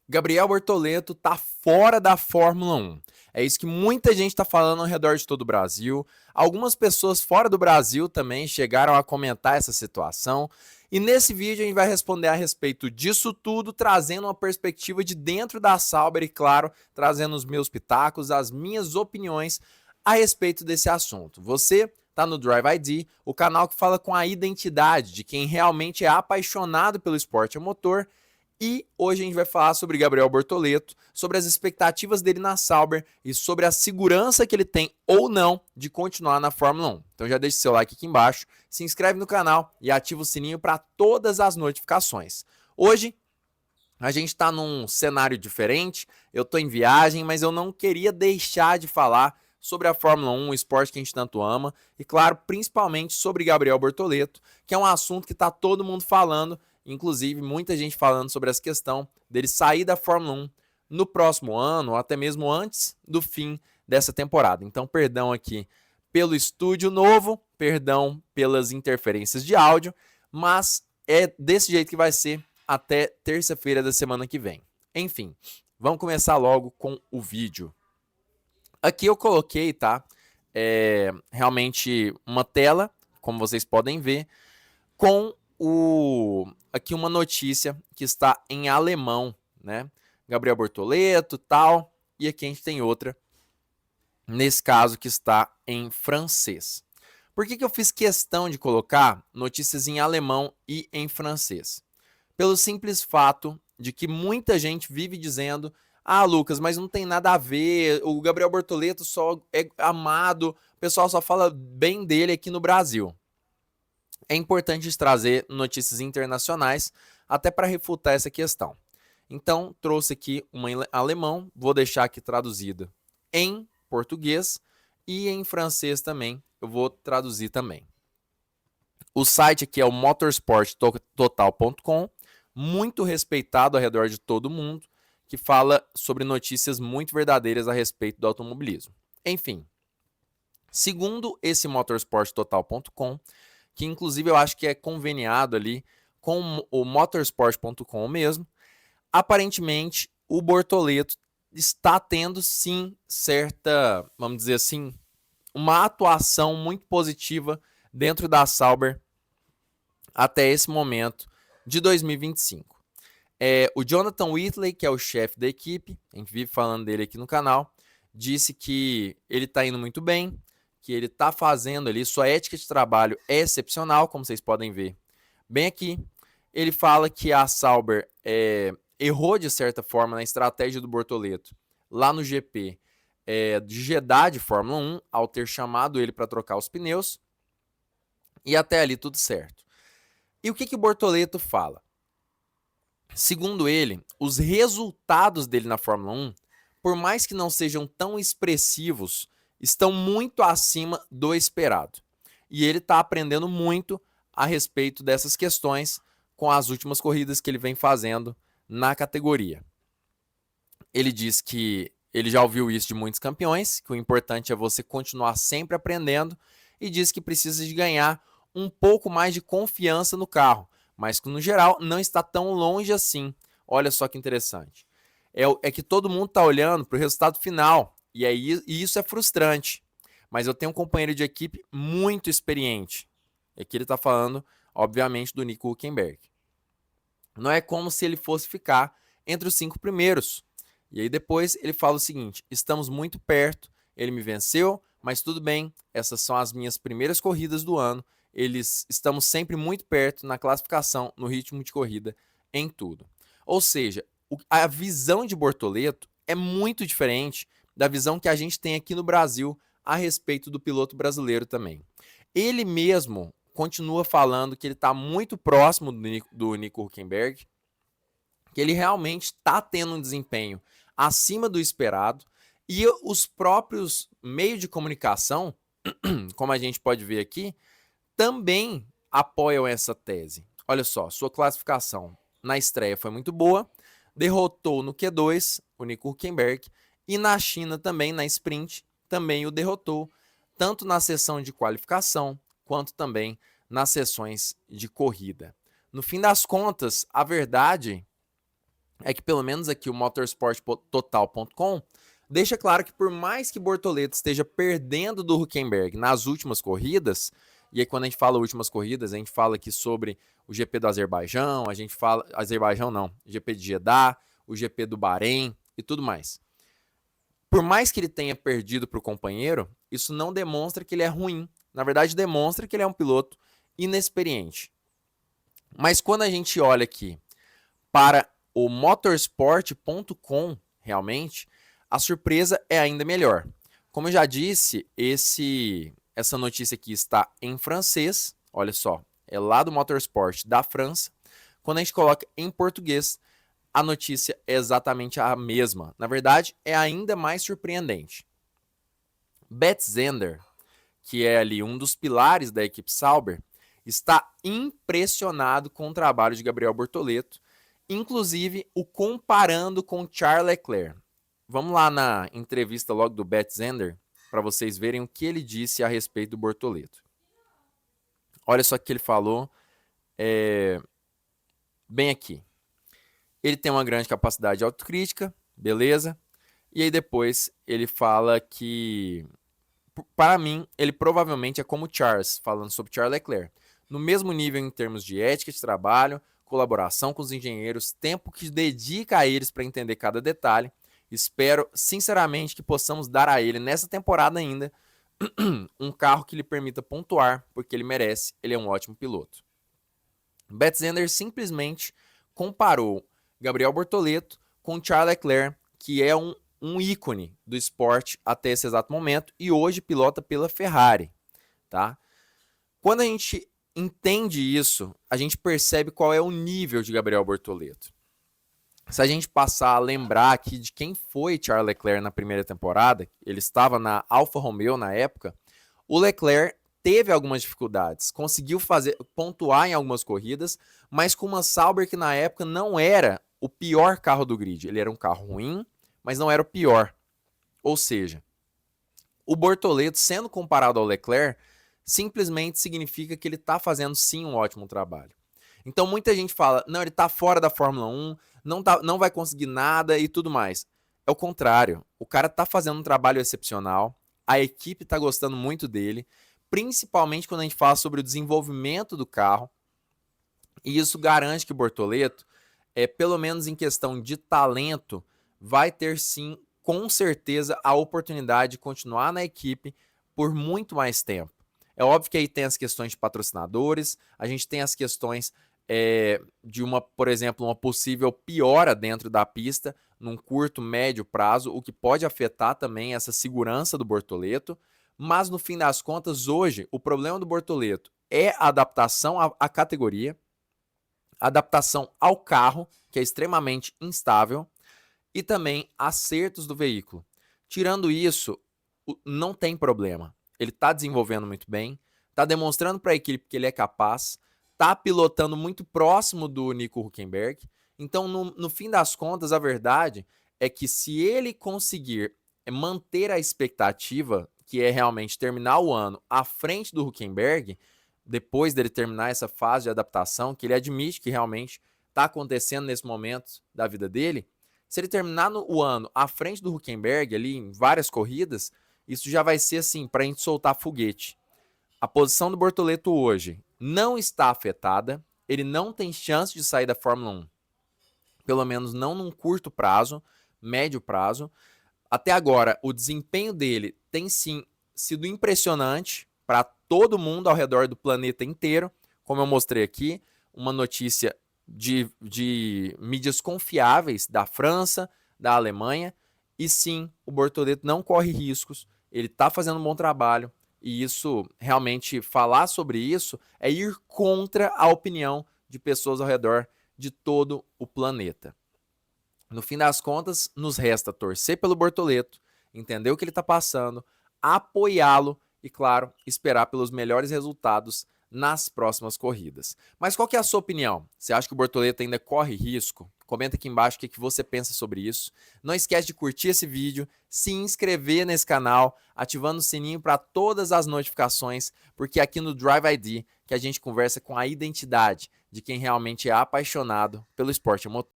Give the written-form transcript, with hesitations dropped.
Gabriel Bortoleto tá fora da Fórmula 1. É isso que muita gente está falando ao redor de todo o Brasil. Algumas pessoas fora do Brasil também chegaram a comentar essa situação. E nesse vídeo a gente vai responder a respeito disso tudo, trazendo uma perspectiva de dentro da Sauber e, claro, trazendo os meus pitacos, as minhas opiniões a respeito desse assunto. Você tá no Drive ID, o canal que fala com a identidade de quem realmente é apaixonado pelo esporte a motor. E hoje a gente vai falar sobre Gabriel Bortoleto, sobre as expectativas dele na Sauber e sobre a segurança que ele tem ou não de continuar na Fórmula 1. Então já deixa seu like aqui embaixo, se inscreve no canal e ativa o sininho para todas as notificações. Hoje a gente está num cenário diferente, eu estou em viagem, mas eu não queria deixar de falar sobre a Fórmula 1, o esporte que a gente tanto ama, e claro, principalmente sobre Gabriel Bortoleto, que é um assunto que está todo mundo falando, inclusive muita gente falando sobre essa questão dele sair da Fórmula 1 no próximo ano, ou até mesmo antes do fim dessa temporada. Então, perdão aqui pelo estúdio novo, perdão pelas interferências de áudio, mas é desse jeito que vai ser até terça-feira da semana que vem. Enfim, vamos começar logo com o vídeo. Aqui eu coloquei, tá? Realmente uma tela, como vocês podem ver, com aqui uma notícia que está em alemão, né? Gabriel Bortoleto, tal, e aqui a gente tem outra, nesse caso que está em francês. Por que eu fiz questão de colocar notícias em alemão e em francês? Pelo simples fato de que muita gente vive dizendo: ah, Lucas, mas não tem nada a ver, o Gabriel Bortoleto só é amado, o pessoal só fala bem dele aqui no Brasil. É importante trazer notícias internacionais até para refutar essa questão. Então, trouxe aqui uma em alemão, vou deixar aqui traduzida em português e em francês também, eu vou traduzir também. O site aqui é o motorsporttotal.com, muito respeitado ao redor de todo mundo, que fala sobre notícias muito verdadeiras a respeito do automobilismo. Enfim, segundo esse motorsporttotal.com, que inclusive eu acho que é conveniado ali com o motorsport.com mesmo, aparentemente o Bortoleto está tendo sim certa, vamos dizer assim, uma atuação muito positiva dentro da Sauber até esse momento de 2025. O Jonathan Whitley, que é o chefe da equipe, a gente vive falando dele aqui no canal, disse que ele está indo muito bem, que ele está fazendo ali, sua ética de trabalho é excepcional, como vocês podem ver bem aqui. Ele fala que a Sauber errou de certa forma na estratégia do Bortoleto lá no GP de Jeddah de Fórmula 1, ao ter chamado ele para trocar os pneus, e até ali tudo certo. E o que o Bortoleto fala? Segundo ele, os resultados dele na Fórmula 1, por mais que não sejam tão expressivos, estão muito acima do esperado. E ele está aprendendo muito a respeito dessas questões com as últimas corridas que ele vem fazendo na categoria. Ele diz que ele já ouviu isso de muitos campeões, que o importante é você continuar sempre aprendendo, e diz que precisa de ganhar um pouco mais de confiança no carro, mas que no geral não está tão longe assim. Olha só que interessante. É que todo mundo está olhando para o resultado final, e isso é frustrante. Mas eu tenho um companheiro de equipe muito experiente. E aqui ele está falando, obviamente, do Nico Hülkenberg. Não é como se ele fosse ficar entre os 5 primeiros. E aí depois ele fala o seguinte: estamos muito perto, ele me venceu, mas tudo bem, essas são as minhas primeiras corridas do ano, estamos sempre muito perto na classificação, no ritmo de corrida, em tudo. Ou seja, a visão de Bortoleto é muito diferente da visão que a gente tem aqui no Brasil a respeito do piloto brasileiro também. Ele mesmo continua falando que ele está muito próximo do Nico Hülkenberg, que ele realmente está tendo um desempenho acima do esperado, e os próprios meios de comunicação, como a gente pode ver aqui, também apoiam essa tese. Olha só, sua classificação na estreia foi muito boa, derrotou no Q2 o Nico Hülkenberg, e na China também, na sprint, também o derrotou, tanto na sessão de qualificação, quanto também nas sessões de corrida. No fim das contas, a verdade é que pelo menos aqui o motorsporttotal.com deixa claro que por mais que Bortoleto esteja perdendo do Hülkenberg nas últimas corridas, e aí quando a gente fala últimas corridas, a gente fala aqui sobre o GP do Azerbaijão, a gente fala, Azerbaijão não, GP de Jeddah, o GP do Bahrein e tudo mais. Por mais que ele tenha perdido para o companheiro, isso não demonstra que ele é ruim. Na verdade, demonstra que ele é um piloto inexperiente. Mas quando a gente olha aqui para o motorsport.com, realmente, a surpresa é ainda melhor. Como eu já disse, essa notícia aqui está em francês, olha só, é lá do Motorsport da França. Quando a gente coloca em português, a notícia é exatamente a mesma. Na verdade, é ainda mais surpreendente. Betzender, que é ali um dos pilares da equipe Sauber, está impressionado com o trabalho de Gabriel Bortoleto, inclusive o comparando com Charles Leclerc. Vamos lá na entrevista logo do Betzender para vocês verem o que ele disse a respeito do Bortoleto. Olha só o que ele falou bem aqui. Ele tem uma grande capacidade de autocrítica, beleza? E aí depois ele fala que, para mim, ele provavelmente é como Charles, falando sobre Charles Leclerc. No mesmo nível em termos de ética de trabalho, colaboração com os engenheiros, tempo que dedica a eles para entender cada detalhe. Espero, sinceramente, que possamos dar a ele, nessa temporada ainda, um carro que lhe permita pontuar, porque ele merece, ele é um ótimo piloto. Betzender simplesmente comparou Gabriel Bortoleto com Charles Leclerc, que é um ícone do esporte até esse exato momento e hoje pilota pela Ferrari, tá? Quando a gente entende isso, a gente percebe qual é o nível de Gabriel Bortoleto. Se a gente passar a lembrar aqui de quem foi Charles Leclerc na primeira temporada, ele estava na Alfa Romeo na época, o Leclerc teve algumas dificuldades, conseguiu pontuar em algumas corridas, mas com uma Sauber que na época não era o pior carro do grid. Ele era um carro ruim, mas não era o pior. Ou seja, o Bortoleto sendo comparado ao Leclerc simplesmente significa que ele está fazendo sim um ótimo trabalho. Então muita gente fala, não, ele está fora da Fórmula 1, não vai conseguir nada e tudo mais. É o contrário, o cara está fazendo um trabalho excepcional, a equipe está gostando muito dele, principalmente quando a gente fala sobre o desenvolvimento do carro, e isso garante que o Bortoleto, pelo menos em questão de talento, vai ter sim, com certeza, a oportunidade de continuar na equipe por muito mais tempo. É óbvio que aí tem as questões de patrocinadores, a gente tem as questões de por exemplo, uma possível piora dentro da pista num curto, médio prazo, o que pode afetar também essa segurança do Bortoleto, mas no fim das contas, hoje, o problema do Bortoleto é a adaptação à categoria, adaptação ao carro, que é extremamente instável, e também acertos do veículo. Tirando isso, não tem problema. Ele está desenvolvendo muito bem, está demonstrando para a equipe que ele é capaz, está pilotando muito próximo do Nico Hülkenberg. Então, no fim das contas, a verdade é que se ele conseguir manter a expectativa, que é realmente terminar o ano à frente do Hülkenberg, depois dele terminar essa fase de adaptação, que ele admite que realmente está acontecendo nesse momento da vida dele, se ele terminar o ano à frente do Hülkenberg, ali em várias corridas, isso já vai ser assim, para a gente soltar foguete. A posição do Bortoleto hoje não está afetada, ele não tem chance de sair da Fórmula 1, pelo menos não num curto prazo, médio prazo. Até agora, o desempenho dele tem sim sido impressionante para todo mundo ao redor do planeta inteiro, como eu mostrei aqui, uma notícia de mídias confiáveis da França, da Alemanha, e sim, o Bortoleto não corre riscos, ele está fazendo um bom trabalho, e isso, realmente, falar sobre isso é ir contra a opinião de pessoas ao redor de todo o planeta. No fim das contas, nos resta torcer pelo Bortoleto, entender o que ele está passando, apoiá-lo e, claro, esperar pelos melhores resultados nas próximas corridas. Mas qual que é a sua opinião? Você acha que o Bortoleto ainda corre risco? Comenta aqui embaixo o que você pensa sobre isso. Não esquece de curtir esse vídeo, se inscrever nesse canal, ativando o sininho para todas as notificações, porque aqui no Drive ID que a gente conversa com a identidade de quem realmente é apaixonado pelo esporte motor.